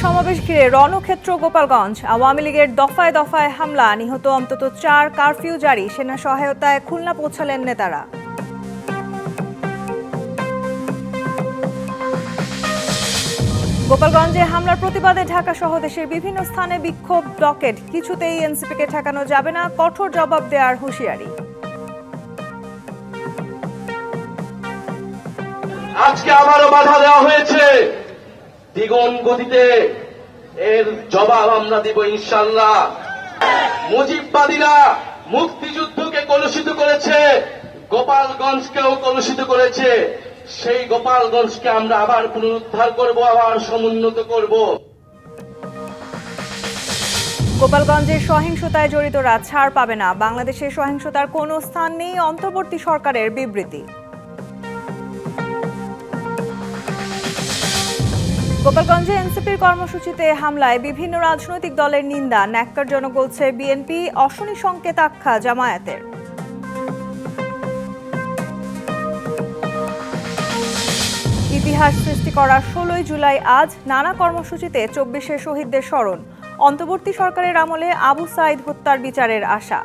সমাবেশ ঘিরে রণক্ষেত্র গোপালগঞ্জ। আওয়ামী লীগের দফায় দফায় হামলা, নিহত অন্তত 4, কারফিউ জারি, সেনা সহায়তায় খুলনা পৌঁছালেন নেতারা। গোপালগঞ্জে হামলার প্রতিবাদে ঢাকা সহ দেশের বিভিন্ন স্থানে বিক্ষোভ, ব্লকেড। কিছুতেই এনসিপিকে ঠেকানো যাবে না, কঠোর জবাব দেওয়ার হুঁশিয়ারি। আজকে আবারও বাধা দেওয়া হয়েছে, দ্বিগুণ গতিতে এর জবাব আমরা দিব ইনশাআল্লাহ। মুজিববাদীরা মুক্তিযুদ্ধকে কলুষিত করেছে, গোপালগঞ্জকেও কলুষিত করেছে। সেই গোপালগঞ্জকে আমরা আবার পুনরুদ্ধার করব, আবার সমুন্নত করব। গোপালগঞ্জের সহিংসতায় জড়িতরা ছাড় পাবে না, বাংলাদেশের সহিংসতার কোনো স্থান নেই, অন্তর্বর্তী সরকারের বিবৃতি। গোপালগঞ্জে এনসিপির কর্মসূচিতে হামলায় বিভিন্ন রাজনৈতিক দলের নিন্দা, ন্যাক্কারজনক বলছে বিএনপি, অশনি সংকেত আখ্যা জামায়াতের। ইতিহাস সৃষ্টি করা 16ই জুলাই আজ, নানা কর্মসূচিতে 24 শহীদদের স্মরণ। অন্তর্বর্তী সরকারের আমলে আবু সাঈদ হত্যার বিচারের আশা।